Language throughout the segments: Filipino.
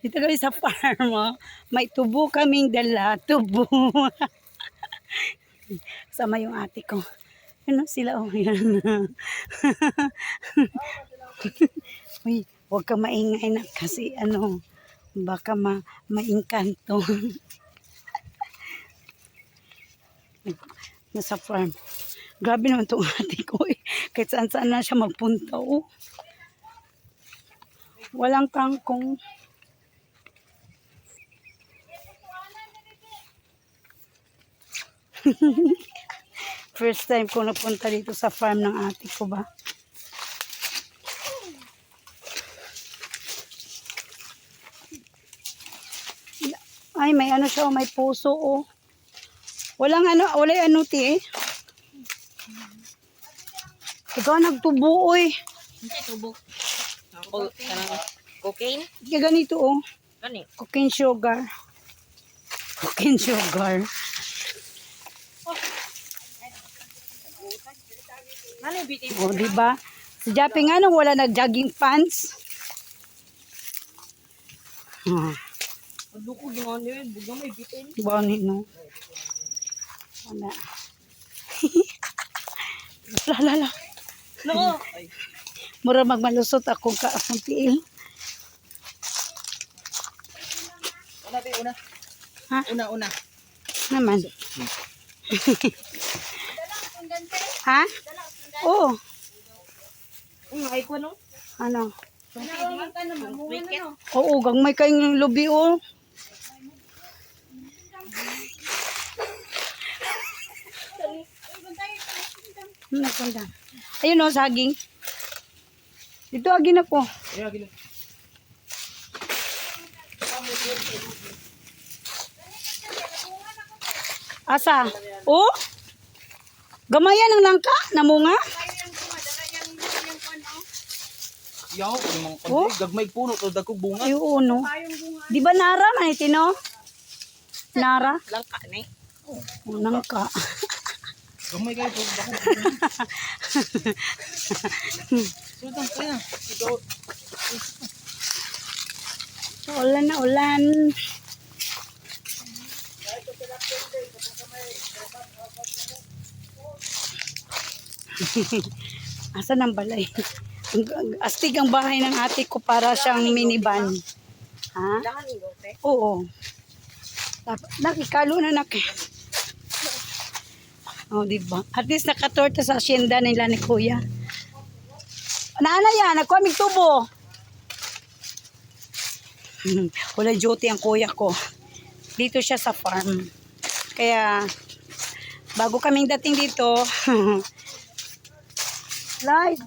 Dito kami sa farm, oh. May tubo kaming dala. Tubo. Sama yung ate ko. Ano sila, oh. Yan. Uy, huwag ka maingay na kasi ano, baka maingkanto. Nasa farm. Grabe naman itong ate ko eh. Kahit saan saan na siya magpunta, oh. Walang kangkong. First time ko napunta dito sa farm ng ate ko ba. Ay, may ano siya, may puso, oh. Walang ano, wala ano, ti eh. Ikaw nagtubo, oy. Hindi, tubo. Ako, cocaine? Kaya ganito, oh. Gani. Cocaine sugar. Cocaine sugar. Ano yung bitin? O, diba? Si Jappy nga nung wala nag-jogging pants. Ano ko gano'n yun? Bugang may bitin. Bani, no? Wala. Lala. No! Ay. Mura magmalusot akong kaasang tiil. Una, be, una. Ha? Una. Naman. Ha? Oo. Ay ko, no? Ano? Wicket. Oo, gagmay kayong lubi, oh. Nagpunta. Ayun, oh, saging. Dito, agin ako. Ay, gila. Asa? Oh? Gamayan ng langka? Namunga? Yaw, yung mga Oh? gagmay puno to dagkog bunga. Ay, oo, no? Di ba Nara man ito, no? Nara? Langka ni. Oh, nangka. Gagmay kayo to dagkog bunga. Sultan kaya. Ito. Ulan na ulan. Asan ang balay? Astig ang bahay ng ate ko para siyang minivan. Ha? Lahan ni Lote. Oo. Nakikalo na Oh, diba? At least nakatorta sa asyenda nila ni Kuya. Naana yan, nagkwamig tubo. Wala duty ang kuya ko. Dito siya sa farm. Kaya, bago kaming dating dito, slide.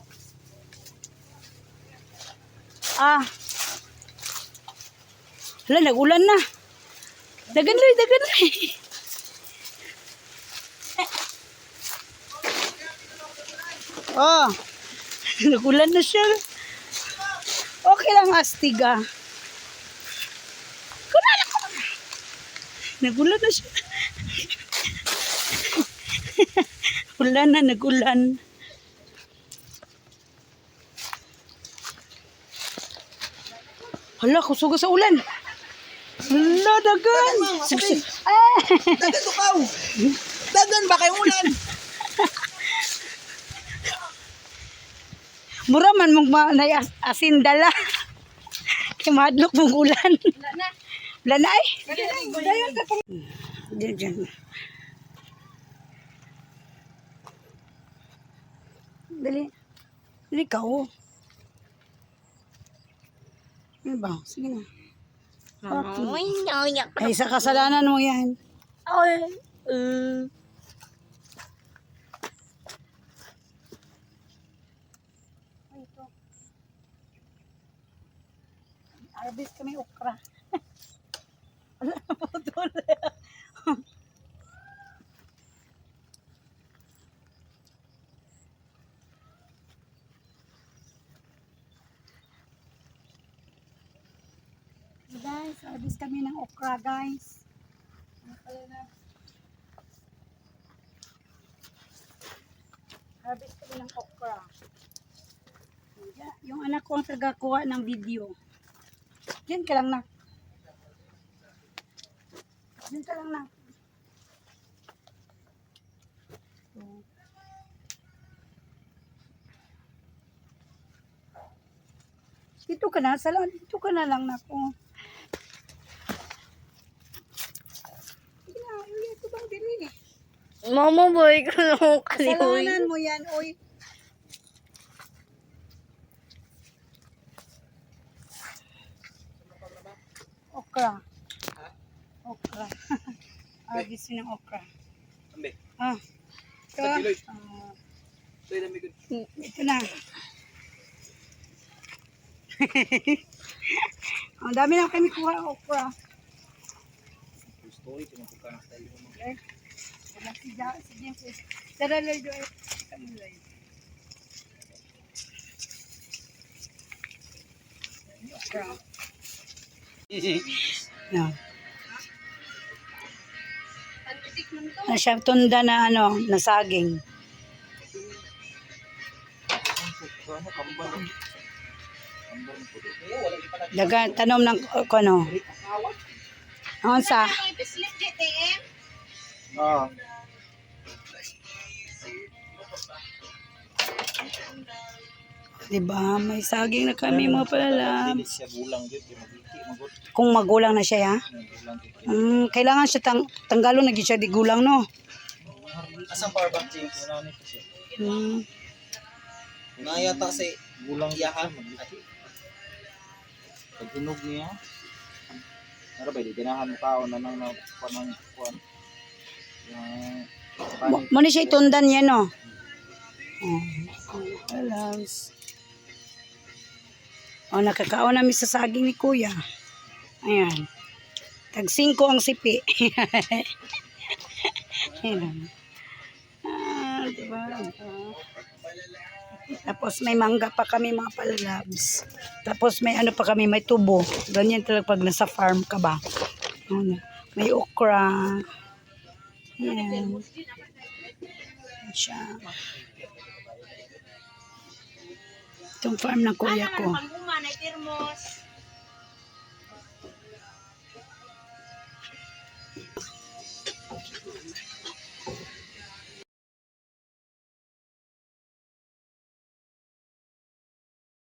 Hala, nag-ulan na. Dagan rin. Oh, nag-ulan na siya. Okay lang, astiga. Kunala ko. Nag-ulan na siya. Ulan na, nag-ulan. Hala, kusuga sa ulan. Hala, dagan. Dagan tukaw. Dagan ba kayong ulan? Mura man mong asin dala. Kaya madlok mong ulan. Wala na eh. Diyan. Dali ka, oh. Ano ba? Sige na. Ay, sa kasalanan mo yan. Harvest kami okra. Wala na po tuloy. Guys, harvest kami ng okra, guys. Harvest kami ng okra. Yung anak ko ang tagakuha ng video. Diyan ka lang na. Diyan ka lang na. Dito ka na, dito ka na lang na ko. Sige na, uy, ito bang dili? Mama boy ko lang kalihoy. Kasalanan mo yan, uy. Okra. Okra. Gusto ng okra. Ambe. Ah. Ito. Sa kiloy. Ah, Ito yung amigod. ito na. Ang dami na kami kuha okra. Gusto ko ito magpuka ng style mo. Okay. Wala si James. Tara, Lord. Kami, Lord. Okra. Yeah. Na siya tunda na ano, na saging. Ano, kambal. Kambal mo po doon. Daga tanom ng ano. Ang sa Ah. diba, may saging na kami mga palalab. Dinis siya gulang dito. Magiki, magod. Kung magulang na siya, ya. Gulang dito. Kailangan siya tanggalon na siya di gulang, no? Asang power bank, James? Wala nito siya. Nayata si gulang yahan. Magiki. Pag hinog niya, ano ba, di ganahan mo kaon na nang panang kuwan. Mo ni siya itundan yan, no? Alas. Nakakaon namin sa saging ni Kuya. Ayan. Tag 5 ang sipi. Ayan. Diba? Tapos may mangga pa kami mga palalabs. Tapos may ano pa kami, may tubo. Ganyan talaga pag nasa farm ka ba. May okra. Ayan. Siya. Itong farm ng kuya ko. Panguma na termos.